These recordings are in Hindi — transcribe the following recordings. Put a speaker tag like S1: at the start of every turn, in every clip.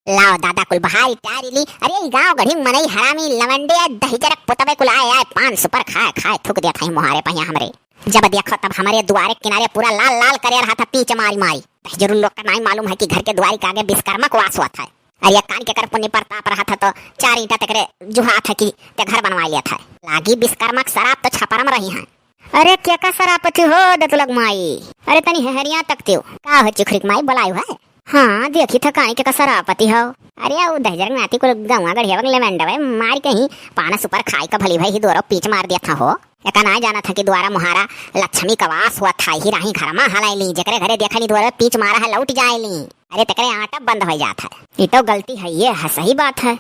S1: लाओ दादा कुल बहाई टारी ली। अरे गांव गढ़ी मनई हरामी लवंडे दही जरक पुतबे कुल आए पान सुपर खाए खाए थूक दिया था मुहारे पहिया हमरे। जब देखो तब हमारे द्वारे किनारे पूरा लाल लाल करे रहा था पीछ मारी मारी। जरूर लोग का नहीं मालूम है कि घर के द्वारे के आगे विश्वकर्मा को वास हुआ था। अरे कान के कर पुण्य प्रताप रहा था तो 4 ईंटा तकरे जुहा था कि ते घर बनवा लिया था। लागी विश्वकर्मा शराब तो छपरम रही है। अरे क्या का शराबती हो दतुलग माई। अरे तनी हरिया तकतियो का हो चिखरिक माई बुलायो है। हाँ देखी था कानी के शराबती हो। अरे वो दहजर नाती को गवा गढ़िया ले मंडवे मार कहीं पाना सुपर खाई का भली भाई दोरो पीछ मार दिया था हो। एका ना जाना था कि द्वारा मुहारा लक्ष्मी का वास हुआ था ही राही घर में हलाई ली जकरे घरे देखली द्वारा पीछ मारा है लौट जाए ली। अरे तकरे आटा बंद हो जाता है। ये तो गलती है ये है सही बात है।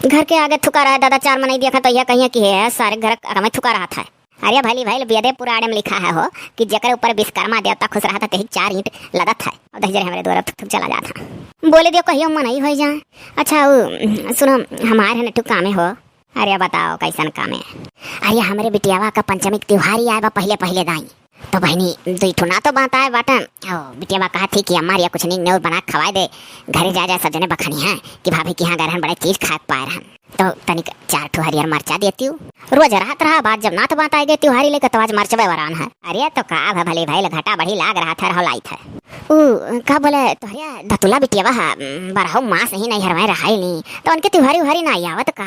S1: घर के आगे थुका रहा दादा 4 में नहीं देखा तो यह कहीं की है सारे घर में थुका रहा था। अरे भली भाई वेदे पुराणे में लिखा है हो कि जकरे ऊपर विश्वकर्मा देवता खुश रहा था ते 4 ईंट लदत है और दहजर हमारे द्वारा थुक चला जाता। बोले दियो कहियो मन ही हो जाए। अच्छा सुनो हमारे नटू कामे हो। अरे बताओ कैसन काम है। अरे हमारे बिटियावा का पंचमी त्योहार आए बा पहले पहले दाई तो बहनी दो ठुना तो बात आए बाटन। बिटियावा कहा थी कि अम्मा या कुछ नहीं न्योत बना खवाए दे घरे जा जा सजने बखनी है कि भाभी के यहाँ गरहन बड़े चीज खा पाए रहन तो तनिक 4 ठो हरियर मरचा देती हूँ। रोज रात रहा बात जब ना तो बात आई गई त्योहारी लेकर तो आज मरचबे वरान है। अरे तो का भले भाई घाटा बढ़ी लाग रहा था लाई था। का बोले तो धतुला बिटियावा बरहु माँ सही नहीं हरवाए रहा नहीं तो उनके त्योहारी उहारी नहीं आवत का।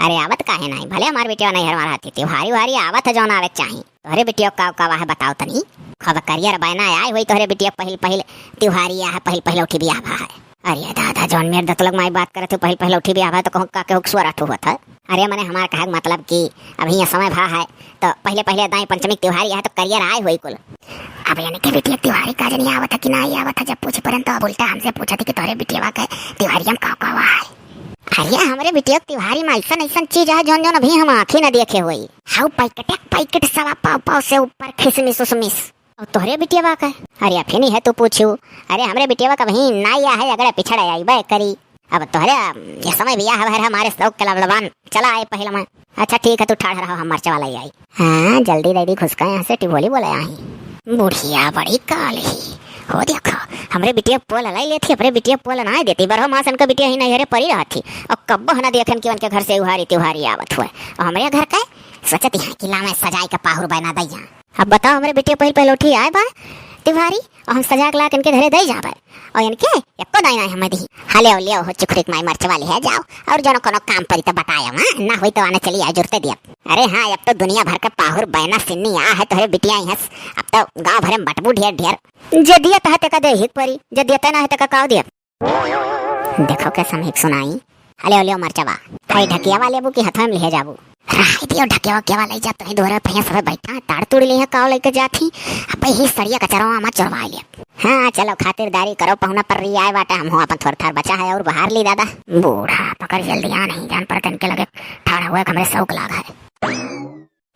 S1: अरे आवत काहे नहीं भले हमारे बेटिया नहीं हरवा रहा थी त्योहारी उहारी आवत है जौन आवे चाहिए। तोहरे बिटिया का है बताओ तनी खब करियर बना आई हुई तोहरे बिटिया पहिल त्योहारी है पहिल उठी भी आवा है। अरे दादा जौन मेरे दतुलग माई बात करे थे पहिल उठी भी आवा तो कहूँ का के स्वर हुआ था। अरे मैंने हमारा कहा मतलब कि अभी ये समय भा है तो पहले दाई पंचमी त्योहारी है तो करियर आए हुई कुल। अब यानी कि बिटिया त्योहारी का नहीं आवत है कि नहीं आवत है जब पूछे परंतु अब उल्टा हमसे पूछा थी कि तोहरे बिटिया का त्योहारी हम का है। अरे हमारे बिटिया त्योहारी में ऐसा चीज है जौन अभी हम आँखें न देखे हुई। हाउ पैकेट सवा पाव से ऊपर खिसमिस उसमिस और तोहरे बिटिया का। अरे अफे नहीं है तू पूछू। अरे हमारे बिटिया का वही नाया है अगर पिछड़ आई बे करी। अब तोहरे ये समय भी है हमारे शौक के लबलबान चला आए पहले में। अच्छा ठीक है तू ठाड़ रहा हम मरचा वाला आई। हाँ जल्दी दीदी घुसका यहाँ से टिभोली बोले आई। बुढ़िया बड़ी काली हो देखो हमरे बिटिया पोल लाई लेती अपने बिटिया पोल ना देती बरहो माँ सन का बिटिया ही नहीं हरे परी रहा थी और कब्बो न देखन कि उनके घर से उहारी त्योहारी आवत हुए और हमारे घर का सोचती है कि लामे सजाई का पाहुर बना दैया। अब बताओ हमारे बिटिया पहले उठी आए बा त्योहारी और हम सजा के ला इनके घरे दे जाबे और इनके एको दाई नहीं हमें दी हाले लियो हो चुखरिक माई मरच वाली है जाओ और जो कोनो काम परी तो बताया ना हुई तो आने चली आ जुड़ते दिया। अरे हाँ अब तो दुनिया भर का पाहुर बहना सिन्नी आ है तोहरे बिटिया ही अब तो गांव भरे में बटबू ढेर जे दिया तो है दे हिक परी जे दिया ना है का दिया। देखो कैसा हिक सुनाई हाले लियो मरचवा हाई ढकिया वाले बू की हथवा में ले जाबू राही दियो ढकिया के वाले जा तो दोहरा पहिया सब बैठा ताड़ तुड़ ले है काव लेके जाती अब ही सड़िया कचरवा मत चढ़वा लिया। हाँ चलो खातिरदारी करो पहुना पर रही आए बाटा हम अपन थोड़ा थार बचा है और बाहर ली दादा बूढ़ा पकड़ जल्दी आ नहीं जान पर तनके लगे ठाड़ा हुआ हमारे शौक लागा है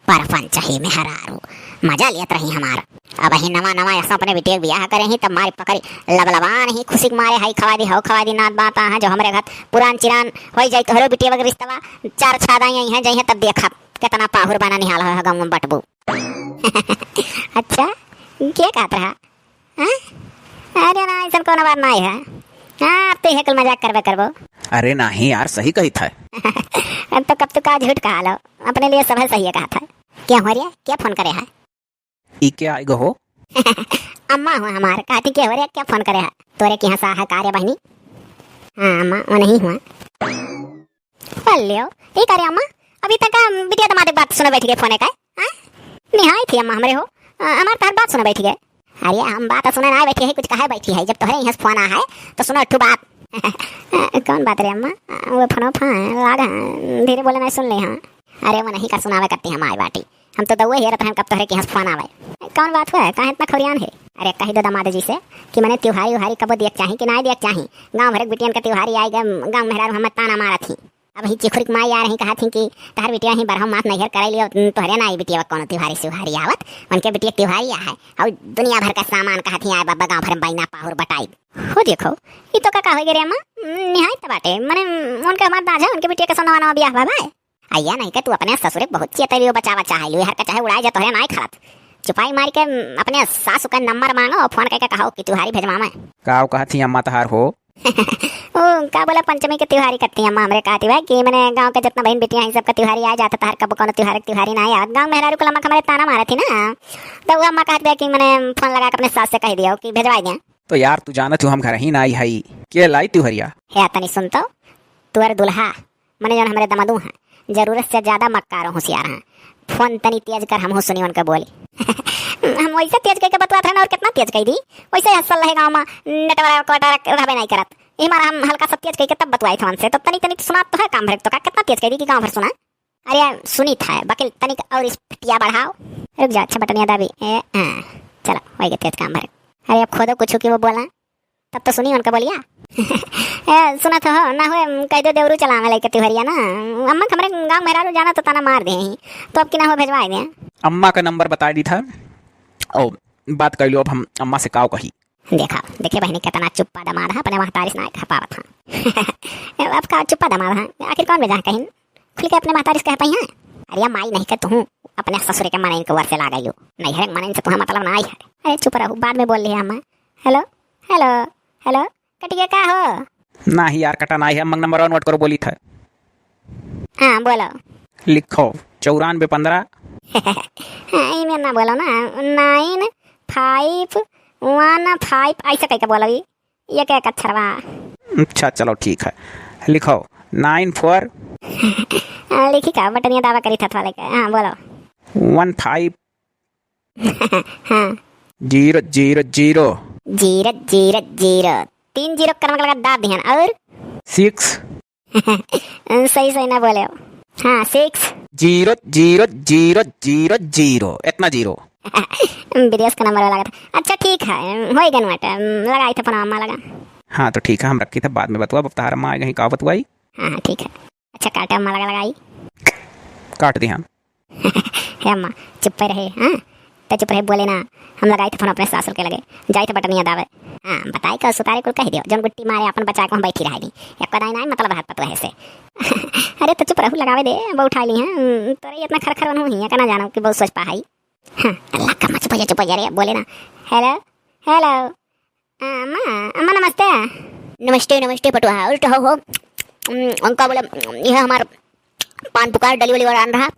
S1: परपंच ही में हरारू मजा लियत रही हमारा। अब ही नवा ऐसा अपने बिटिया ब्याह करे ही तब मारी पकड़ी लबलबान ही खुशी मारे हाई खवा दी नात बात है जो हमारे घर पुरान चिरान हो जाए तो हरो बिटिया वगैरह रिश्तवा 4 छादाई है जही तब देखा कितना पाहुर बना निहाल है गाँव में बटबू। अच्छा क्या कहत रहा अरे ना ऐसा कोनो बात नहीं है। हाँ तो ये कल मजाक करबो।
S2: अरे नहीं यार सही कही था।
S1: तो कब तू का झूठ कहा लो अपने लिए सब सही है कहा था। क्या हो रहा क्या फोन करे है
S2: ई क्या आएगा हो
S1: अम्मा हो हमारे कहती क्या हो रहा क्या फोन करे है तोरे की हंसा है कार्य बहनी। हाँ अम्मा वो नहीं हुआ बोल लियो ये करे अम्मा अभी तक बिटिया तुम्हारी बात सुने बैठ गए फोन का निहाई थी अम्मा हमारे हो हमारे तार बात सुने बैठ गए। अरे हम बात सुने ना बैठी है कुछ कहे बैठी है जब तुम्हारे यहाँ फोन आ है तो सुनो अट्ठू बात। कौन बात रे अम्मा वो फोन लाग धीरे बोले मैं सुन ले। हाँ अरे वो नहीं कर सुनावे करती हमारी बाटी हम तो दउए हेरत हैं कब तोहरे के यहाँ फोन आवे कौन बात हुआ है कहाँ इतना खरियान है। अरे कही दो दामाद जी से कि मैंने त्योहारी उहारी कब देख चाही कि नहीं देख चाही गाँव भर बिटियन का त्योहारी आई गए गाँव मेहरा हम ताना मारा थी। अब ही चिखुरिक माई आ रही कहा थी कि तहर बिटिया ही बरहम मात नहीं कर लियो तोहरे ना आई बिटिया कौन त्योहारी सुहारी आवत उनके बिटिया त्योहारी है और दुनिया भर का सामान कहा थी आए बाबा गाँव भर में बैना पाहुर बटाई हो देखो ये तो का हो गया रे अम्मा निहायत बाटे मैंने उनके हमारे दादा उनके बिटिया का सोना ब्याह बाबा आइया नहीं का तू अपने ससुरे बहुत चेतरियो बचावा चाहे लियो हर का चाहे उड़ाए जा तोहरे ना खराब चुपाई मार के अपने सासू का नंबर मांगो और फोन करके कहो कि त्योहारी भेजवा मैं
S2: का कहा थी अम्मा तहार हो
S1: ओ का बोला पंचमी के त्योहारी करती अम्मा हमरे कहती है कि मैंने गांव के जितना बहन बेटियां हैं सबका त्योहारी आ जाता था, कब कौन त्योहारी ना आया गांव में हरारू को अम्मा हमारे ताना मारा थी ना, तो वो अम्मा कहती है कि मैंने फोन लगा कर अपने सास से कह दिया कि भेजवा दिया।
S2: तो यार तू जाना तू हम घर ही ना आई हई के लाई त्योहरिया
S1: है तनी सुन तो तुअर दुल्हा मने जौन हमारे दमादू हैं जरूरत से ज्यादा मक्कार होशियार हैं, फोन तनी तेज कर हम सुनी उनका बोली। हम वैसे तेज करके बतवा थे ना, और कितना तेज कह दी वैसे हसल रहे गाँव में नेटवारा कोटा रहबे नहीं करत, ये मारा हम हल्का सा तेज करके तब बतवाई थे उनसे, तो तनी तनी सुना तो है काम भर तो का कितना तेज कह दी कि गाँव भर सुना। अरे सुनी था बकिल तनिक और स्पीडिया बढ़ाओ, रुक जा अच्छा बटनिया दाबी चलो वही तेज काम भर। अरे अब खोदो कुछ की वो बोला तब तो सुनी उनका बोलिया। सुना तो हो ना हुए कह दो देवरू चला लेके त्योहरिया ना, अम्मा हमारे गाँव मेहरारू जाना तो ताना मार दे तो अब कि ना हो भेजवा दे।
S2: अम्मा का नंबर बता दी था और बात कर लो, अब हम अम्मा से काव कही।
S1: देखा देखे बहनी कितना चुप्पा दमाद है, अपने वहाँ तारीफ ना कह पावत हाँ। अब का चुप्पा दमाद है आखिर कौन भेजा कहीं खुल के अपने महतारिश कह पाई है। अरे माई नहीं कर तू अपने ससुर के मन के वर से ला गई नहीं है, मन से तुम्हें मतलब ना आई है। अरे चुप रहो बाद में बोल रही है अम्मा। हेलो हेलो हेलो कटिया का हो
S2: ना ही यार कटा ना है, मंग नंबर नोट करो बोली था।
S1: हाँ बोलो
S2: लिखो 9415।
S1: हाँ मैं ना बोलो ना 9515 ऐसा कह के बोलो ये क्या कच्छरवा।
S2: अच्छा चलो ठीक है लिखो 94
S1: लिखी का बटनिया दावा करी था वाले का। हाँ बोलो
S2: 15
S1: हाँ
S2: 000
S1: जीरो 3 जीरो कर्म लगा दाब दिहन और
S2: 6
S1: सही सही ना बोले हो। हाँ 6
S2: 0 0 0 0 0 इतना जीरो
S1: विदेश का नंबर लगा था। अच्छा ठीक है हो गया नोट लगाई थे फोन अम्मा लगा।
S2: हाँ तो ठीक है हम रखी था बाद में बतवा बता अम्मा आएगा कहा बतवाई।
S1: हाँ ठीक है अच्छा काटे अम्मा लगा लगाई
S2: काट दी हम।
S1: हे अम्मा चुप रहे। हाँ तो चुप रहे बोले ना हम लगाई थे फोन अपने सासुर के लगे जाई थे बटनिया दावे। हाँ बताई का सुतारे को कह दियो जन गुट्टी मारे अपन बचा को हम बैठी रह दी एक कदाई ना मतलब हाथ पतवा है से। अरे तो चुप रहू लगावे दे वो उठा ली हैं तोरे इतना खरखर बनू ही का ना जानो कि बहुत सोच पाई। हाँ अल्लाह का चुप जा रे बोले ना। हेलो हेलो अम्मा अम्मा नमस्ते नमस्ते नमस्ते पटुआ उल्टा हो उनका बोले यह हमार पान पुकार डली वाला आन रहा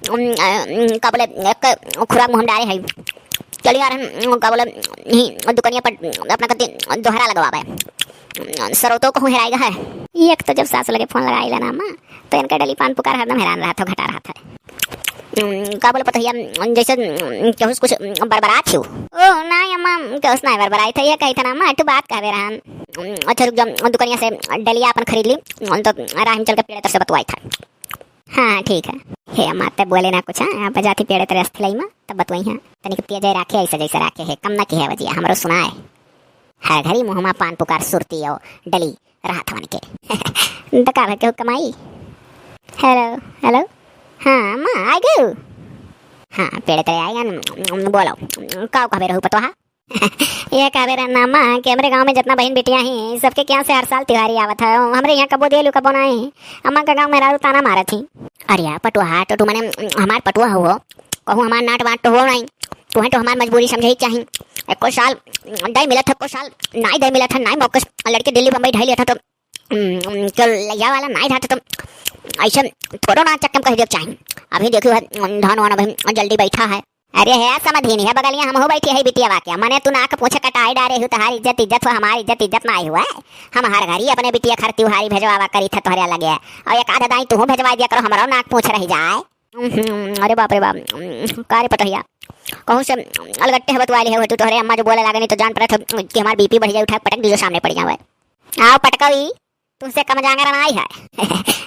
S1: का बोले एक खुराक मुँह डाले है चलिए यार का बोले दुकानिया पर अपना कति दोहरा लगवा सरोतो को हेराएगा है। एक तो जब सास लगे फोन लगाई लेना अम्मा तो इनका डली पान पुकार हरदम हैरान रहा था घटा रहा था। का बोले पता जैसे केहुस कुछ बरबरात थी ओ ना अम्मा केहुस ना बरबराई था ये कही था ना अम्मा तू बात कह रहा। अच्छा रुक जा दुकानिया से डलिया अपन खरीद ली तो राह में चल के पेड़ तर से बतवाई था। हाँ ठीक है हे अम्मा तब बोले ना कुछ हाँ बजाती पेड़ तेरे अस्थि लाई तब बतवाई हाँ तनिक तेज राखे ऐसा जैसे राखे है कम ना की है वजिया हमारो सुना है हर घड़ी मुँह पान पुकार सुरती हो डली रहा था मन के डका भर के कमाई। हेलो हेलो हाँ अम्मा आ गए हाँ पेड़ तेरे आएगा बोलो काव कहे रहू पतो हाँ ये कहे रहा ना अम्मा कि हमारे गांव में जितना बहन बेटियां हैं सबके क्या से हर साल त्योहारी आवत है हमारे यहाँ कबो देलू कबो ना है अम्मा का गाँव में राजू ताना मारा थी। अरे यार पटुआ तो तू मैंने हमार पटुआ हो कहूँ हमार नाट वाट तो हो नहीं तुम्हें तो हमार मजबूरी समझे ही चाहिए। एको साल दही मिला था को साल नाई दही मिला था नाई मौकस लड़के दिल्ली बम्बई ढाई लिया था तो कल लिया वाला नाई था तो ऐसा थोड़ा ना चक्कम कह दिया चाहिए। अभी देखो धान वाना भाई जल्दी बैठा है। अरे है समझी नहीं है बगलिया हम हो बैठी है बिटिया वाक्य मने तू नाक पूछे कटाई डारे हो तुम्हारी इज्जत हो हमारी इज्जत ना आई हुआ है। हम हर घड़ी अपने बिटिया खर त्योहारी भेजवा करी थे तोहरे लगे और एक आधा दाई तू भेजवा दिया करो हमारा नाक पूछ रही जाए। अरे बाप रे बाप कार्य पटहिया कहूँ से अलगट्टे है बतवाली है तू तोहरे अम्मा जो बोले लगे नहीं तो जान पड़े थे कि हमारी बीपी बढ़ जाए उठा पटक दीजिए सामने पड़ जाए आओ पटकवी तुझसे कम जांगर ना आई है।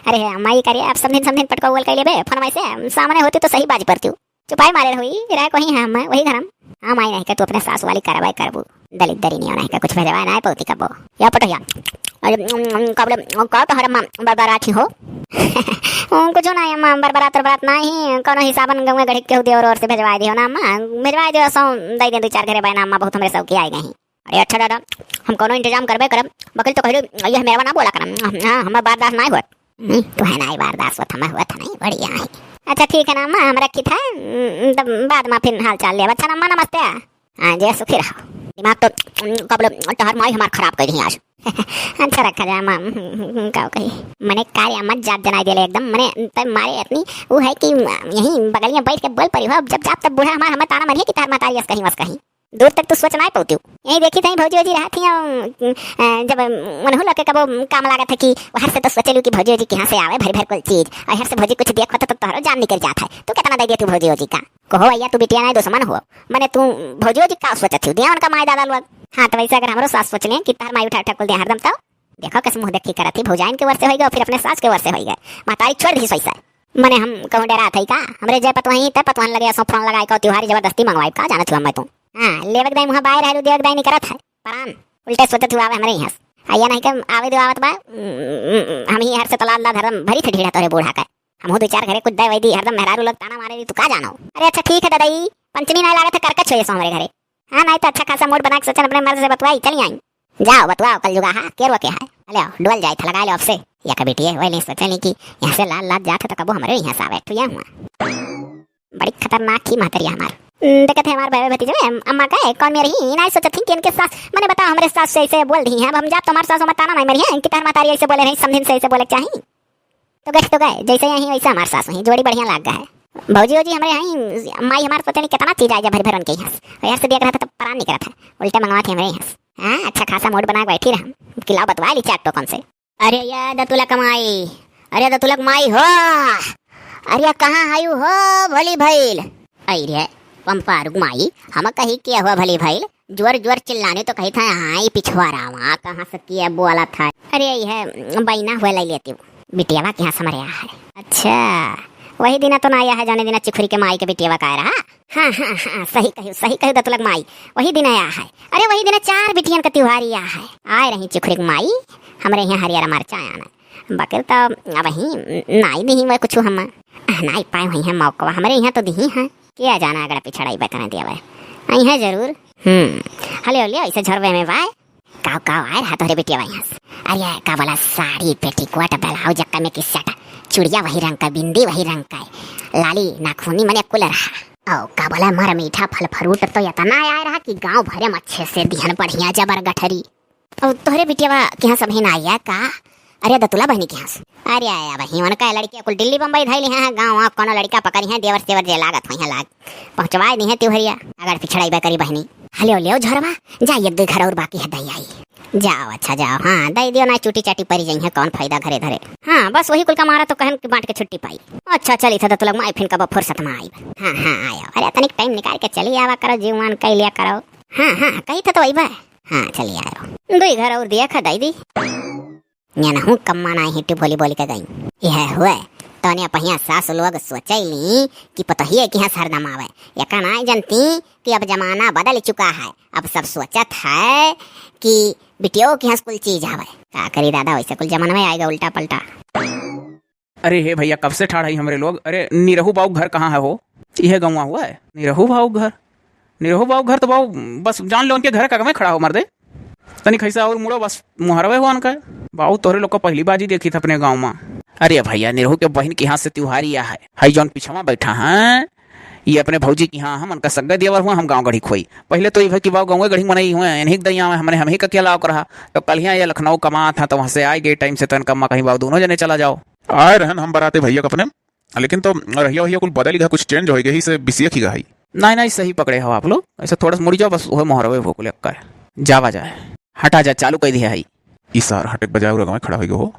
S1: अरे अम्मा ये करिए आप समझिन पटको बोल के लिए फोन वैसे सामने होती तो सही बाज पड़ती चुपाई मारे रही रह कहीं है अम्मा वही घरम हाँ माई नहीं का तू अपने सास वाली कार्रवाई करबू दलित दरी नहीं नहीं का कुछ भेजवा ना पौती कबो या पटहिया कबले का तो हर अम्मा बरबराठी हो कुछ ना अम्मा बरबरात नहीं कोनो हिसाबन गंगे गढ़ी के देवर और से भेजवा दियो ना अम्मा भेजवा दियो सो दई दे 2-4 घरे बहना अम्मा बहुत हमरे सब की आई गई। अरे अच्छा दादा हम कोनो इंतजाम करबे करब बकल तो कह ये मेरा ना बोला करम हाँ हमार बारदास ना होत तू है ना बारदास होत हमार होत नहीं बढ़िया है। अच्छा ठीक है ना अम्मा हम रखी था बाद में फिर हाल चाल ले अच्छा अम्मा नमस्ते हाँ जय सुखी रहो दिमाग तो कबल तहर माई हमार खराब कर दी आज। अच्छा रखा जा का कही मने कार्य मत जात जनाई देले एकदम मने तब मारे इतनी वो है कि यहीं बगल में बैठ के बोल परी हो जब जाप तब बूढ़ा हमार ताना मारिए कि तार मातारी कहीं बस कहीं दूर तक तो सोच ना पाती यही देखी थी भौजी जी रहा थी जब मनहू लगे कब काम लागत है कि हर से तो सोचलू कि भौजी जी कहाँ से आवे भर भर कोई चीज और हर से भौजी कुछ देखो तो तोहरो जान निकल जाता है तू कितना दे दिया तू भौजी जी का कहो भैया तू बिटिया नहीं दुश्मन हो मने तू भौजी जी का सोचत थी दिया उनका माई दादा लोग। हाँ तो वैसे अगर हमारो सास सोच लें कि तार माई उठा उठा खोल दिया हरदम तो देखो कैसे मुँह देखी करती भौजाइन के वर्ष हो गए फिर अपने सास के वर्ष हो गए मातारी छोड़ दी वैसा मने हम कहूँ डरा था का हमरे जय पतवाही तय पतवान लगे सो फोन लगाई को त्योहारी जबरदस्ती मंगवाई का जानत हुआ मैं तू। हाँ लेवक दाई मुहा बाहर है देवक दाई नहीं करत है परान उल्टे सोचत हुआ हमारे यहाँ आया नहीं के आवे दो आवत बा हम ही हर से तलाल ला धर्म भरी थे ढीड़ा तोरे बूढ़ा का हम दो चार घरे कुछ दे वैदी हरदम मेहरारू लोग ताना मारे तू का जानो। अरे अच्छा ठीक है दादाई पंचमी नहीं लागत है करकच होए सो हमारे घरे। हाँ नहीं तो अच्छा खासा मूड बना के सोचन अपने मर्द से बतवाई चली आई जाओ बतवाओ कल जुगा हाँ केरवा के है ले डुअल जाए था लगा लो आपसे या कभी टिए वही नहीं सोचे नहीं कि यहाँ से लाल लाल जाते तो कबो हमारे यहाँ से आवे तो हुआ बड़ी खतरनाक थी महतरिया हमार देखते हैं हमारे भाई भतीजे में अम्मा का कौन मेरी ही नहीं सोचत थी कि इनके सास मैंने बताओ हमारे सास से ऐसे बोल दी है अब हम जा तुम्हारे सास मत आना नहीं मेरी है इनकी तार मातारी ऐसे बोले नहीं समझिन से ऐसे बोले चाहिए तो गए जैसे यहीं वैसे हमारे सास वहीं जोड़ी बढ़िया लग गया है भौजी जी हमारे यहाँ माई हमारे पता नहीं कितना चीज आया भर भर उनके यहाँ से देख रहा था तो परान नहीं करा था उल्टे मंगवा थे हमारे यहाँ। हाँ अच्छा खासा मूड बना बैठी रहा खिलाओ बतवा ली चाट टोकन से। अरे या दतुला कमाई अरे दतुला कमाई हो अरे कहाँ आयु हो भली भैल अरे पंपा रुकमाई हम कही किया हुआ भली भैल जोर जोर चिल्लाने तो कही था हाँ पिछवा रहा वहाँ कहाँ से किया बोला था। अरे यह बैना हुआ ले लेती हूँ बिटियावा के यहाँ समर आया है। अच्छा वही दिन तो ना आया है जाने दिन चिखुरी के माई के बिटियावा का रहा। हाँ हाँ हाँ सही कहू दतुलक माई वही दिन आया है। अरे वही दिन 4 बिटियन का त्योहार आया है आए रही चिखुरी के माई हमारे यहाँ हरियर मार्चा आना बाकी तो अब वही नाई दी वह कुछ हम नाई पाए वही है मौका हमारे यहाँ तो दी है क्या जाना अगर पिछड़ा बकर दिया वह आई है जरूर। हले हले ऐसे झरवे में भाई काव आए रहा तोरे बिटिया यहाँ से। अरे का बोला साड़ी पेटीकोट ब्लाउज जक्का में किस सटा चूड़िया वही रंग का बिंदी वही रंग का लाली नाखूनी मने कुल रहा। का बोला मार मीठा फल फ्रूट तो इतना आया रहा कि गांव भरे में अच्छे से दिहन बढ़िया जबर गठरी और तोहरे बिटिया के यहाँ सब ना आया का। अरे दतुला बहनी के यहाँ से अरे आया वही उनका लड़किया कुल दिल्ली बम्बई धैली है गाँव कोनो लड़का पकड़ी है देवर सेवर जे लागत वही लाग पहुँचवा दी है त्योहरिया अगर पिछड़ाई बकरी बहनी हले ले झरवा जाइए 2 घर और बाकी है दई आई जाओ अच्छा जाओ। हाँ दई दियो ना चूटी चाटी परी जाई है कौन फायदा घरे धरे। हाँ बस वही कुल का मारा तो कहन के बांट के छुट्टी पाई। अच्छा चली था तो तुलग माई फिर कब फुर्सत में आई। हाँ हाँ आयो अरे तनिक टाइम निकाल के चली आवा करो जीवन कई लिया करो। हाँ हाँ कही था तो वही बा। हाँ चली आयो 2 घर और दिया खा दई दी ना हूँ कम्मा ना हिट्टी बोली बोली के गई यह हुए तो ने पहिया सास लोग सोचैली कि पतहिए कि यहाँ सरदम आवे यका ना जानती कि अब जमाना बदल चुका है अब सब सोचत है कि बिटियों के यहाँ कुल चीज आवे का करी दादा वैसे कुल जमाना में आएगा उल्टा पलटा।
S2: अरे हे भैया कब से ठाड़ हमारे लोग। अरे निरहू बाबू घर कहाँ है हो यह गंवा हुआ है निरहू बाबू घर तो बाबू बस जान लो उनके घर का में खड़ा हो मर दे तनिक ऐसा और मुड़ो बस मुहरवे हुआ उनका बाबू तोहरे लोग को पहली बाजी देखी था अपने गाँव में। अरे भैया निरहू के बहन के यहाँ से त्योहार आया है हाई जौन पिछवा बैठा है ये अपने भौजी की यहाँ हम उनका सग्गा देवर हुआ हम गाँव गढ़ी खोई पहले तो ये कि बाबू गाँव गढ़ी मनाई हुए इन्हीं दैया हमने हम ही का क्या लाव रहा तो कल यहाँ ये लखनऊ कमा था तो वहाँ से आए गए टाइम से तन कमा कहीं बाबू दोनों जने चला जाओ
S3: आए रहन हम बराते भैया अपने लेकिन तो रहिया भैया कुल बदल गया कुछ चेंज हो गई से बिसिया की गई
S2: नहीं सही पकड़े हो आप लोग ऐसा थोड़ा सा मुड़ी जाओ बस वह मोहरवे हो कुल जावा जाए हटा जा चालू कर दिया है
S3: इस सार हटे बजाय रगवा खड़ा हो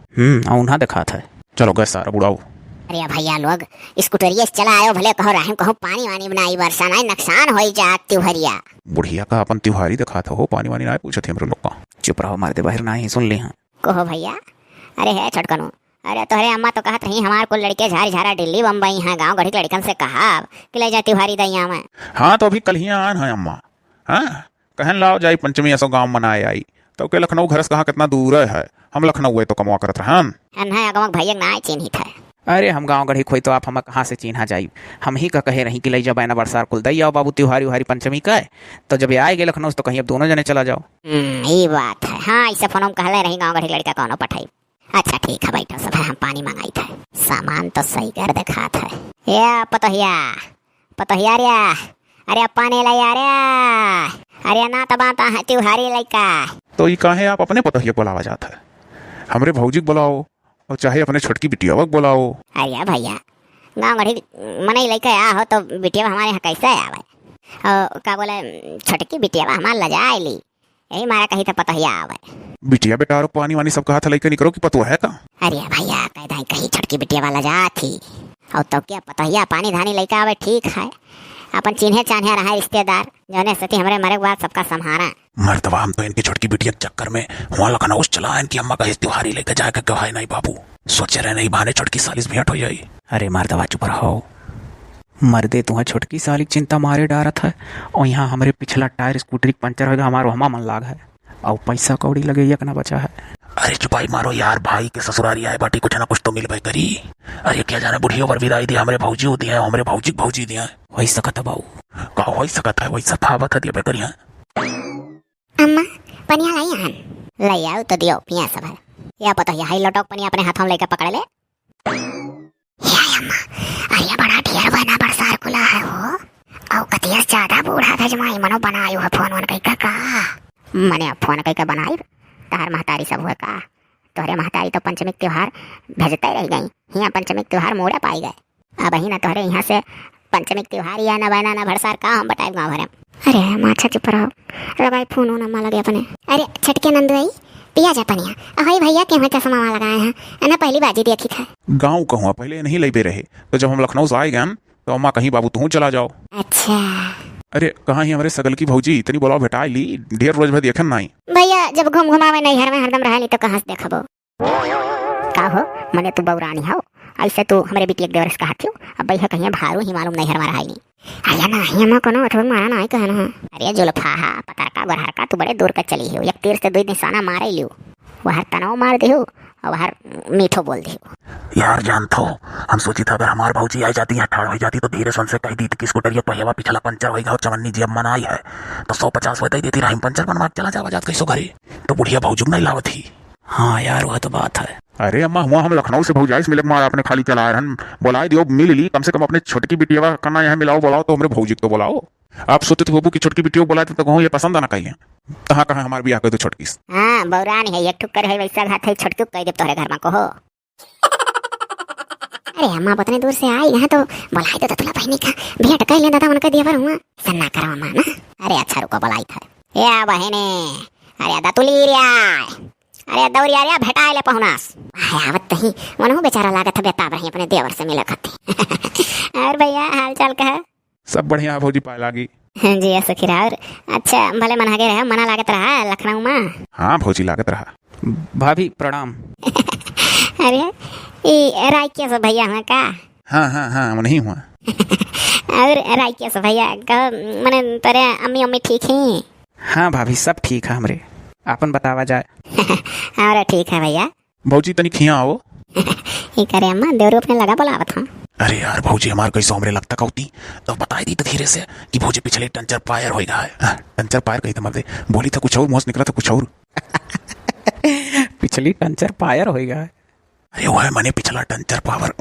S2: उन्हा देखा था चलो
S3: गए सारा बुढ़ाओ।
S1: अरे भैया लोग स्कूटरिया से चला आयो भले कहो रहम कहो पानी वानी बनाई वर्षा नहीं नुकसान हो जात त्योहरिया
S3: बुढ़िया का अपन त्योहारी दिखा था हो पानी वानी ना पूछे थे लोग का
S2: चुप रहो मारते बाहर ना ही सुन ली हाँ
S1: कहो भैया। अरे है छोटकनो अरे तोहरे अम्मा तो कहत रही हमार कुल लड़के झारी झारा दिल्ली बम्बई है गाँव गढ़ी लड़कन से कहा कि ले जा त्योहारी दैया में।
S3: हाँ तो अभी कल ही आन है अम्मा हाँ कहन लाओ जाई पंचमी ऐसो गाँव मनाए आई तो के लखनऊ घर से कहाँ कितना दूर है हम लखनऊ गए तो कमवा करत रहन
S1: भैया ना चिन्हित है।
S2: अरे हम गाँव गढ़ी खोई तो आप हम कहाँ से चिन्हा जाई हम ही का कहे रही कि ले जाओ ना बरसार कुल दई आओ बाबू त्योहारी उहारी पंचमी का तो जब आए गए लखनऊ तो कहीं अब दोनों जने चला जाओ।
S1: ये बात है। हाँ ऐसे फोन कहले रही गाँव गढ़ी लड़का कौनो पठाई। अच्छा ठीक है बैठो सब हम पानी मंगाई थे सामान तो सही कर देखा था या पतोहिया रे अरे पानी ला यार अरे ना तबा ता है त्योहारी लइका।
S3: तो ये काहे आप अपने पतोहिया बुलावा जाता है? हमरे भौजी को बुलाओ और चाहे अपने छोटकी बिटिया को बुलाओ।
S1: अरे भैया गाँव गढ़ी मने लइका आ हो तो बिटिया हमारे यहाँ कैसे आवे? और का बोले छोटकी बिटिया हमार लजा आईली, यही मारा कहीं तो पतोहिया आवे।
S3: बिटिया बेटा और पानी वानी सब कहा था लेकर निकलो कि पतो है का?
S1: अरे भैया कह कहीं छोटकी बिटिया वाला जा थी और तो क्या पतोहिया पानी धानी लइका आवे ठीक है, अपन चिन्हे चाहे रहा रिश्तेदार जौने सती हमारे मरे के बाद सबका संभारा।
S3: मर्दवा हम तो इनकी छोटकी बिटिया के चक्कर में वहाँ लखनऊ चला इनकी अम्मा का त्योहारी लेकर जाकर क्यों है नहीं बाबू, सोचे रहे नहीं बहाने छोटकी सालिस भेंट हो जाई।
S2: अरे मर्दवा चुप रहो, मर्दे तुम्हें छोटकी साली की चिंता मारे डारत है और यहाँ हमारे पिछला टायर स्कूटरी पंचर होगा हमारो हमा मन लाग है और पैसा कौड़ी लगे एक ना बचा है।
S3: अरे चुपाई मारो यार, भाई के ससुरारी आए बाटी कुछ ना कुछ तो मिल भाई करी। अरे क्या जाने बुढ़ियों पर विदाई दिया हमारे भौजी होती है, हमारे भौजी दिया
S2: वही सकत है बाबू,
S3: का वही सकता है वही सफावत है दिया करिया।
S1: अम्मा पनिया लाई हन लाई आओ तो दियो पिया सब है या पता है हाई लटक पनिया अपने हाथों में लेकर पकड़ ले। या अम्मा अरे बड़ा ढेर बना बरसार खुला है वो और कतिया ज्यादा बूढ़ा था जमाई मनो बनायो है फोन वन कई का मने फोन कई का बनाई तार महतारी सब हुआ का तोहरे महतारी तो पंचमी त्योहार भेजते रह गई, यहाँ पंचमी त्योहार मोड़ा पाई गए, अब ही ना तोहरे यहाँ से पंचमी त्योहार या न बना न भरसार का हम बताए गाँव भरे। अरे माछा चुप रहो, लगाए फोन होना मा लगे अपने। अरे छटके नंदू आई पिया जा पनिया अहि भैया के वहाँ चश्मा वहाँ लगाए हैं ना पहली बाजी देखी था।
S3: गाँव कहूँ पहले नहीं ले रहे तो जब हम लखनऊ से आए गए तो अम्मा कहीं बाबू तू चला जाओ।
S1: अच्छा
S3: अरे कहाँ ही हमारे सगल की भौजी इतनी बुलाओ भेटा ली ढेर रोज भर देखन नहीं
S1: भैया जब घूम घुमावे नहीं घर में हरदम रहा नहीं तो कहाँ से देखबो का हो मने तू बौरानी हो ऐसे तू हमारे बेटी एक देवरस कहा थी अब भैया कहीं भारू ही मालूम नहीं हर मारा नहीं। अरे ना ही हम कोनो अठोर मारा नहीं कहना। अरे जुल्फा पतार का गोरहर का तू बड़े दूर का चली हो, एक तीर से दो निशाना मारे लियो, वह तनाव मार दियो और वह मीठो बोल दियो।
S3: यार जानते हो हम सोची था अगर हमार भौजी आई जाती है ठाड़ हो जाती तो धीरे सुन से कह दी कि स्कूटर पहिया पिछला पंचर होगा और चवन्नी जी अब मनाई है तो 150 रुपये देती रही पंचर बनवा चला जावा जात कैसो घरे तो बुढ़िया भौजी नहीं लावत थी।
S2: हाँ यार वह तो बात है।
S3: अरे अम्मा हुआ हम लखनऊ से भौजाइश मिले मार अपने खाली चला रहे बुलाए दियो मिल ली कम से कम अपने छोटकी बिटिया करना यहाँ मिलाओ बुलाओ तो हमारे भौजी को बुलाओ। आप सोचते थे बाबू की छोटकी बिटिया बुलाए तो कहूँ ये पसंद आना कहीं कहाँ कहाँ हमारे भी आकर तो छोटकी।
S1: हाँ बौरानी है एक ठुक्कर है वैसा घात है छोटकी कह दे तोहरे घर में को हो। अरे अम्मा उतने दूर से आई यहाँ तो बुलाई तो तुला बहनी का भेंट कह ले दादा उनका दिया हुआ सन्ना करो अम्मा ना। अरे अच्छा रुको बुलाई था या बहने अरे दतुली रे अरे दौरिया रे भेटा ले पहुनास आवत नहीं मनो बेचारा लागत है बेताब रही अपने देवर से मिले खाते। और भैया हाल चाल का है?
S3: सब बढ़िया भौजी पाए लागी
S1: जी ऐसा खिरा और अच्छा भले मना के रहा मना लागत रहा लखनऊ में।
S3: हाँ भौजी लागत रहा।
S2: भाभी प्रणाम।
S1: अरे ये राय के सब भैया हुआ का?
S3: हाँ नहीं हुआ।
S1: और राय के सब भैया का मने तेरे अम्मी अम्मी ठीक हैं?
S2: हाँ भाभी सब ठीक है हमरे, आपन बतावा जाए।
S1: और ठीक है भैया।
S3: भौजी तनी खिया आओ।
S1: ये करे अम्मा देवरू अपने लगा बोलावत हूँ।
S3: अरे यार भौजी हमारे कैसे हमरे लगता कौती तो बताई दी तो धीरे से कि भौजी पिछले टंचर पायर होएगा है टंचर पायर कही मर्दे बोली था कुछ और मोस निकला था कुछ और।
S2: पिछली टंचर पायर होएगा।
S3: अरे वो है मने पिछला टंचर पावर।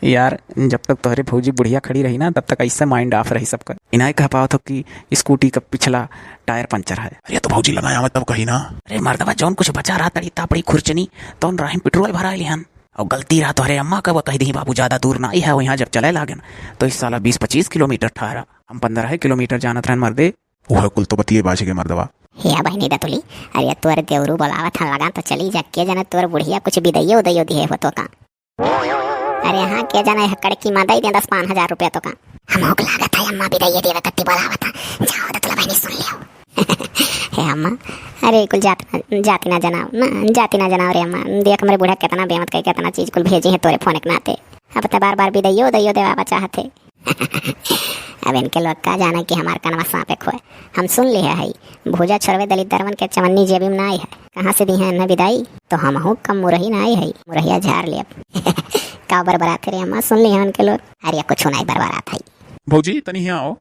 S2: यार जब तक तुम्हारी भौजी बुढ़िया खड़ी रही ना तब तक ऐसा माइंड ऑफ रही सबका, इन्हें कह पाओ तो कि स्कूटी का पिछला टायर पंचर है।
S3: अरे तो भौजी लगाया मैं तब कही ना।
S2: अरे मर्दवा जौन कुछ बचा रहा तड़ी तापड़ी खुरचनी तो राहिम पेट्रोल भरा लिहन और गलती रहा तो अरे अम्मा का वो कही दी बाबू ज्यादा दूर ना ही है वहाँ जब चले लागन तो इस साला 20-25 किलोमीटर ठहरा हम 15 किलोमीटर जाना था मर्दे।
S3: वह कुल तो बतिए बाजी के मर्दवा।
S1: या बहनी दतुली अरे तोर देवरू बोलावत था लगा तो चली जा के जाने तोर बुढ़िया कुछ बिदैयो उदैयो दिए हो तो का। अरे हाँ के जाना है कड़की माँ दई दे 10-5 हजार रुपया तो का हम होक लागत है अम्मा बिदैयो देवे कत्ती बोलावत था जाओ दतुला बहनी सुन लियो। हे अम्मा अरे कुल जाति ना जनाओ ना जाति ना जनाओ रे अम्मा देख मेरे बूढ़ा कितना बेमत कह कितना चीज कुल भेजी है तोरे फोन के नाते अब तो बार बिदैयो उदैयो देवा चाहते। अब इनके लोग का जाना कि हमार कनवा सांपे खोए हम सुन लिए है भूजा छोड़वे दलित दरवन के चवन्नी जेबी में ना आई है कहाँ से दी है न विदाई तो हम हूँ कम मुरही ना आई है मुरहिया झाड़ लिया का बरबराते रे अम्मा सुन लिए उनके लोग। अरे कुछ नहीं बरबरात है
S3: भौजी तनी यहाँ आओ।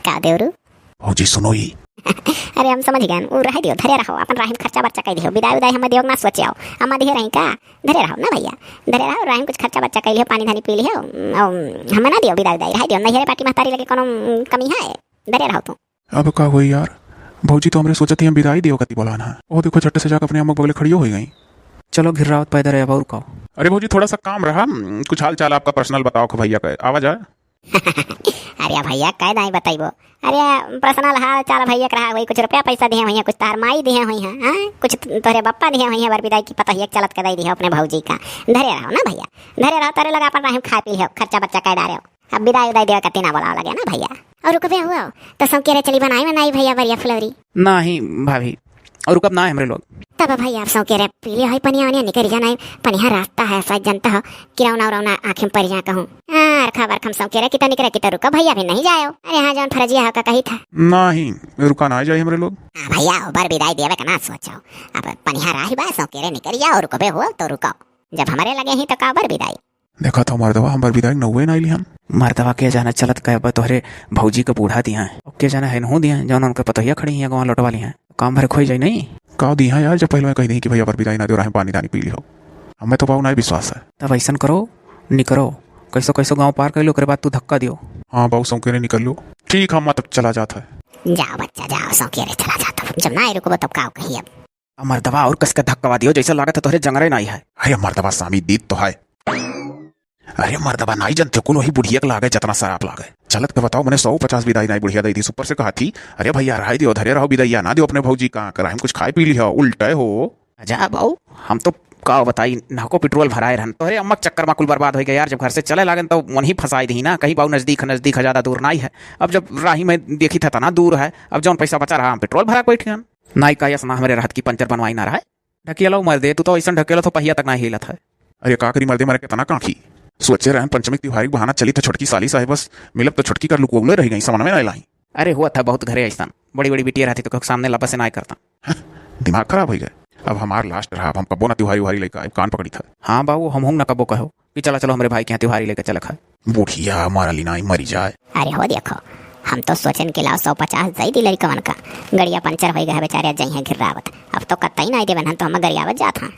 S1: का देवरू
S3: भौजी सुनो ही।
S1: अरे हम समझ गए वो रह दियो धरे रहो अपन राहिम खर्चा बर्चा कह दियो विदाई उदाई हम दियो ना सोचे आओ अम्मा दिए रही का धरे रहो ना भैया धरे रहो राहिम कुछ खर्चा बर्चा कह लियो पानी धानी पी लियो हमें ना दियो विदाई उदाई रह दियो नहीं पार्टी महतारी लगे कोनो कमी है धरे रहो तू।
S3: अब का हुई यार, भौजी तो हमरे सोचत ही हम विदाई दियो कति बोलाना है। ओ देखो झट से जाकर अपने अम्मा बगले खड़ी हो गई।
S2: चलो घिर्रावत पैदा रहे अब और कहो।
S3: अरे भौजी थोड़ा सा काम रहा, कुछ हाल चाल आपका पर्सनल बताओ कि भैया का आवाज आए।
S1: अरे भैया कह दाई बताइबो। अरे पर्सनल हाल चाल भैया रहा वही कुछ रुपया पैसा दिए हुई है, कुछ तार माई दिए हुई है, हाँ कुछ तोहरे बप्पा दिए हुई है बर विदाई की पता ही चलत के दई दी अपने भौजी का। धरे रहो ना भैया, धरे रहो, तारे लगा अपन खा पी लियो, खर्चा बच्चा कह डारे। अब विदाई उदाई देवे कती ना बोला लगे ना भैया। और रुकबे हुआ तो सौकेरे चली बनाई भैया बरिया फुलौरी।
S2: नहीं भाभी, और रुकब ना है हमरे लोग।
S1: तब भैया आप सौकेरे पी लियो है पनिया वनिया निकल जाना है, पनिया रास्ता है शायद जनता हो किरौना उरौना आँखें में पड़ जा कहूँ। खबर खम सौकेरे कितना निकले कितना रुका भैया भी नहीं जाओ। अरे हाँ जौन फर्जिया हो का कही था
S3: नहीं रुका ना जाए हमरे लोग।
S1: हाँ भैया ऊपर विदाई देवे का ना सोचो, अब पनिया राही बा सौकेरे निकल जाओ, रुकबे हो तो रुको, जब हमारे लगे ही तो काबर विदाई।
S3: देखा था मर्दवा हम विदाई नौवे ना ली हम।
S2: मर्दवा के जाना चलत कह तोहरे भौजी के बूढ़ा दिया है, के जाना है नहू दिया जौन उनके पतहिया खड़ी है गाँव लौटवा ली है, काम भर खोई जाए नहीं
S3: का दी है यार। जब पहले मैं कही दी कि भैया पर विदाई ना दो, पानी दानी पी ली हो, हमें तो पाऊ ना विश्वास है।
S2: तब ऐसा करो निकरो, कैसो कैसो गाँव पार कर लो, ओकरे बाद तू धक्का दियो।
S3: हाँ बाबू सौकेरे निकल लो। ठीक हम तब चला जाता है।
S1: जाओ बच्चा जाओ सौकेरे चला जाता, जब ना रुको तब का कही। अब
S2: मर्दवा और कसके धक्का दियो, जैसा लागत है तोहरे जंगरे नहीं है।
S3: अरे मर्दवा सामी दीद तो है। अरे मर्दवा नहीं जनते कुल वही बुढ़िया के लागे जितना शराब लागे। चलत के बताओ मैंने 150 विदाई नहीं बुढ़िया दी थी, सुपर से कहा थी अरे भैया रहा दियो, धरे रहो विदाइया ना दियो अपने भौजी का कर, हम कुछ खाए पी लिया उल्टे हो।
S2: जा बाऊ हम तो का बताई नाको पेट्रोल भराए रहन, तोहरे अम्मक चक्कर में कुल बर्बाद हो गया यार। जब घर से चले लागन तो वहीं फंसाई दी ना, कहीं बाऊ नजदीक नजदीक है ज्यादा दूर नहीं है। अब जब राही में देखी था ना दूर है, अब जौन पैसा बचा रहा हम पेट्रोल भरा बैठ गए नाई का यस ना हमारे राहत की पंचर बनवाई ना रहा है। ढकेलो मर दे तू तो ऐसा ढकेलो तो पहिया तक ना हिलत है।
S3: अरे का करी मर्दे मरे कितना काखी सोचे रहे पंचमी त्योहारी बहाना चली था छोटकी साली साहेब, बस मिलब तो छोटकी कर लुकोले रह गई, समझ में नहीं लाई।
S2: अरे हुआ था बहुत घरे ऐसा बड़ी बड़ी बिटिया रहती तो सामने लपा से ना करता।
S3: दिमाग खराब हो गए। अब हमार लास्ट रहा, अब हम कबो ना त्योहारी उहारी लेकर कान पकड़ी था।
S2: हाँ बाबू हम ना कबो कहो कि चला चलो हमारे भाई के यहाँ त्योहारी लेकर चला खाए।
S3: बुढ़िया हमारा लीना मरी जाए।
S1: अरे हो देखो हम तो सोचन के लाओ 150 दई दी लड़कवन का, गड़िया पंचर हो गया बेचारे जई है घिरावत, अब तो कतई नहीं देवन तो हम गरियावत जात हां।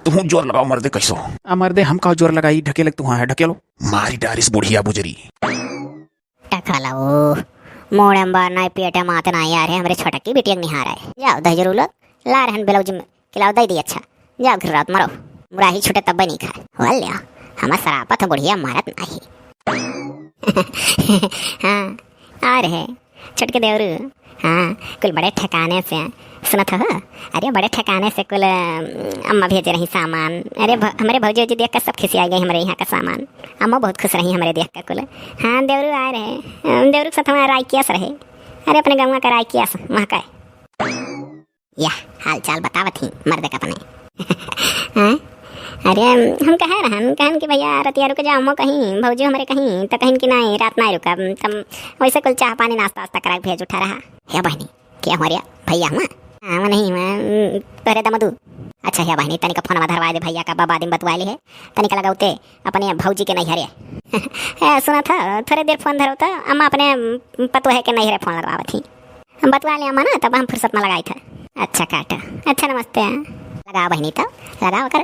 S3: तुम जोर लगाओ मर्दे कैसो।
S2: मर्दे हम का जोर लगाई, ढकेले तू है ढकेलो
S3: मारी डारिस बुढ़िया बुजरी।
S1: टखलाओ मोड़े बार नहीं पेटे मात नहीं यार है, हमरे छोटा की बेटिया निहार है। जाओ दही जरूर ला रहन ब्लाउज में खिलाओ दई दी, अच्छा जाओ घर रात मरो, मुराही छुटे तब नहीं खाए वाले हमारा सरापत बुढ़िया मारत नहीं। हाँ आ रहे छटके देवरू, हाँ कुल बड़े ठिकाने से सुनत हो। अरे बड़े ठिकाने से कुल अम्मा भेज रही सामान। अरे हमारे भौजी देख कर सब खिसिया गई हमारे यहाँ का सामान, अम्मा बहुत खुश रही हमारे देख कर कुल। हाँ देवरू आ रहे, देवरू के साथ हमारा रायकियास रहे। अरे अपने गाँव का रायकियास वहाँ का या हाल चाल बतावत ही मर्द का अपने। हाँ अरे हम कह रहे कहन कि भैया रतिया रुक जाओ कहीं भौजी हमारे कहीं तो कहीं कि नहीं रात नहीं रुका, तब वैसे कुल चाह पानी नाश्ता वास्ता करा भेज उठा रहा है। बहनी क्या हमारे भैया हुआ हाँ नहीं मैं तोहरे दमदू। अच्छा है बहनी तनिक फोन धरवा दे भैया का, बाबा दिन बतवा ली है तनिक लगाते अपने भौजी के नहीं हरे। सुना था थोड़े देर फोन धरो तो अम्मा अपने पतो है कि नहीं हरे फोन लगवा थी, हम बतवा लिया अम्मा ना तब हम फुर्सत में लगाई था। अच्छा काटा अच्छा नमस्ते लगाओ बहनी तो लगाओ कर।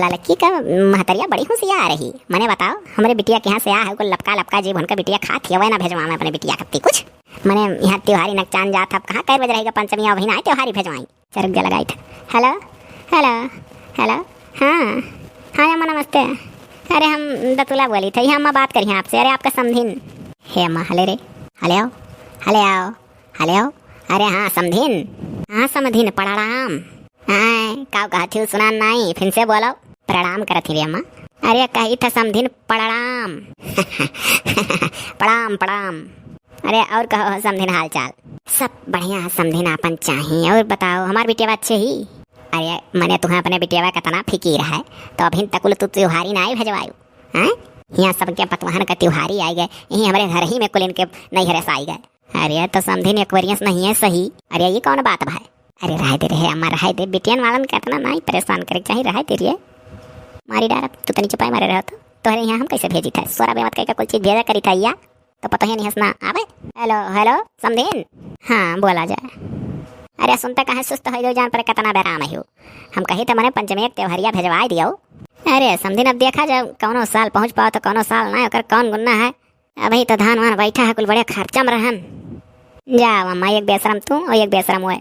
S1: लड़की का महतरिया बड़ी होशियार रही, मैंने बताओ हमारे बिटिया के यहाँ से आ है को लपका लपका जीव उनका बिटिया खाती है ना भेजवा मैं अपने बिटिया कत्ती कुछ। मैंने यहाँ त्योहारी नकचान जा था कहाँ कै बजे रहेगा पंचमी वही ना त्योहारी भेजवाई चरक जा लगाई था। हेलो हेलो हेलो हाँ हाँ अम्मा नमस्ते। अरे हम दतुला बोली थी अम्मा बात करिए आपसे। अरे आपका समधिन हे अम्मा हले रे हले आओ हले आओ हले आओ। अरे हाँ समधिन हाँ समधिन प्रणाम। हाँ का कहती हूँ सुना नहीं फिर से बोलो। प्रणाम करती रे अम्मा। अरे कही था समधिन प्रणाम। प्रणाम प्रणाम। अरे और कहो समधिन हाल चाल सब बढ़िया समधिन आपन चाहिए। और बताओ हमार बिटिया अच्छे ही। अरे मैंने तुम्हें अपने बिटिया का तना फिकीर है तो अभी तक तू त्योहारी ना भेजवायु हैं। यहाँ सबके पतवाहन का त्योहारी आई गए, यहीं हमारे घर ही में कुल इनके नहीं हरस आई गए। अरे तो समधिन एक्वेरियंस नहीं है सही। अरे ये कौन बात भाई। अरे रह दे रहे अम्मा रह दे बिटियन वालन करना नहीं परेशान करे चाहिए रह दे रही मारी डार तू तो नीचे पाए मारे रहो तो तोहरे यहाँ हम कैसे भेजी था सोरा बेमत कह कोई चीज भेजा करी था या तो पता ही नहीं हंसना आवे। हेलो हेलो समधिन हाँ बोला जाए। अरे सुनता कहाँ सुस्त हो जान पर कितना बेराम है हम कही तो मैंने पंचमी एक त्योहारिया भेजवा दियो। अरे समझी अब देखा जब कौनो साल पहुँच पाओ तो कौनो साल ना ओकर कौन गुन्ना है। अभी तो धान वान बैठा है कुल बड़े खर्चा में रहन। जाओ अम्मा, एक बेशरम तू और एक बेशरम हुए।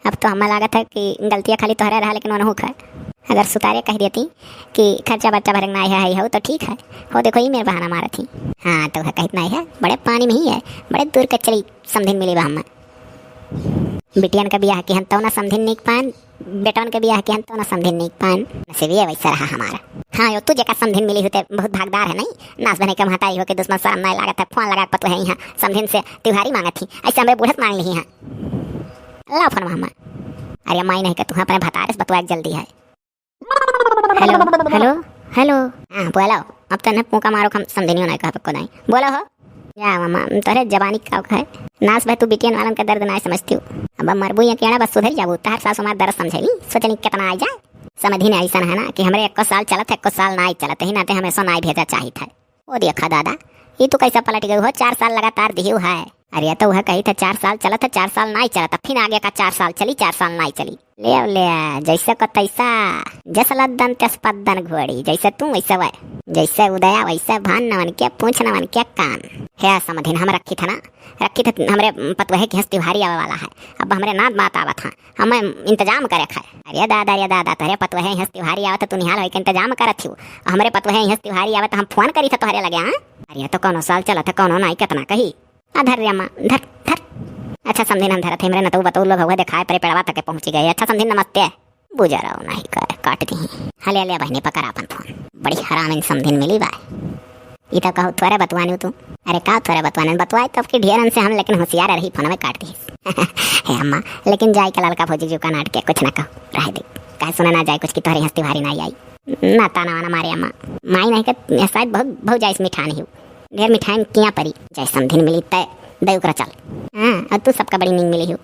S1: अब तो हमें लागत है कि गलतियाँ खाली तोहरे रहा लेकिन वो है। अगर सुतारे कह देती कि खर्चा बच्चा भरना नहीं है हो तो ठीक है, हो देखो ही मेरे बहाना मारा थी। हाँ तो कहत नहीं है, बड़े पानी में ही है, बड़े दूर का चली समझिन मिली हम। बिटियन का ब्याह की हन तो ना समझिन नहीं पान, बेटन के ब्याह की हन तो ना समझिन नहीं पान। नसीब ये वैसा रहा हमारा। हाँ यो तुझे का समझिन मिली होते बहुत भागदार है नहीं। नाच बने कम हटाई हो के दुश्मन शर्म नहीं लागत है, फोन लगा पतो है यहाँ समझिन से त्योहारी मांगा थी, ऐसे हमें बुढ़त मांग ली यहाँ। ला फोन मामा। अरे माई नहीं कर तू अपने भतारे से बतवा जल्दी है। हेलो हेलो हेलो, हाँ बोलो। अब तो न पूका मारो हम समझनी नहीं कहा पक्को नहीं बोलो हो। या मामा तोरे जवानी का है नाच भाई, तू बिटियन वालन का दर्द ना समझती हूँ। अब मरबू या केड़ा बस सुधर जाबू, तार सास हमारा दर्द समझेली सोचनी कितना आ जाए। समझी नहीं ऐसा है ना कि हमारे 1 साल चलत है 1 साल ना चलत ही नाते हमें सोना भेजा चाहिए था। वो देखा दादा ये तो कैसा पलट गई हो, 4 साल लगातार दिहू है। अरे तो वह कही था 4 साल चलत है 4 साल नहीं चलत, फिर आगे का 4 साल चली 4 साल नहीं चली। ले अब ले जैसे को तैसा, जस लद्दन तस पद्दन घोड़ी, जैसे तू वैसे वह, जैसे उदया वैसे भान नवन के पूछ नवन के कान है। समझिन हम रखी था ना, रखी था हमरे पतवह की हंस त्योहारी आवे वाला है। अब हमरे नाथ बात आवत था, हमें इंतजाम करे खा। अरे दादा तोहरे पतवह हंस त्योहारी आवत तू निहाल होके इंतजाम करत थी। हमरे पतवह हंस त्योहारी आवत हम फोन करी था तोहरे लगे। अरे तो कौनो साल चला था कौनो नहीं कितना कही। धर रे अम्मा धर धर। अच्छा समझिन हम धरत मेरे न तो बतौ लोग हुआ दिखाए परे पेड़वा तक पहुंच गए। अच्छा समझिन नमस्ते बुझा रहा नहीं कर काट दी। हले हले बहनी पकड़ा अपन फोन, बड़ी हराम समझिन मिली बा। ये तो कहू थोड़े बतवानी तू। अरे का थोड़े बतवाने बतवाए तब की ढेरन से हम, लेकिन होशियार रही फोन में काट दी। हे अम्मा लेकिन जाए के लड़का भौजी जो का नाट के कुछ ना कहो रह दे, कह सुना ना जाए कुछ की तोहरी हंसती भारी नहीं आई। ना ताना वाना मारे अम्मा माई नहीं कर शायद बहुत जाए मिठा नहीं हो, ढेर मिठाई किया परी जाए समझिन मिली तय दे चल। हाँ और तू सबका बड़ी नींद मिली हो।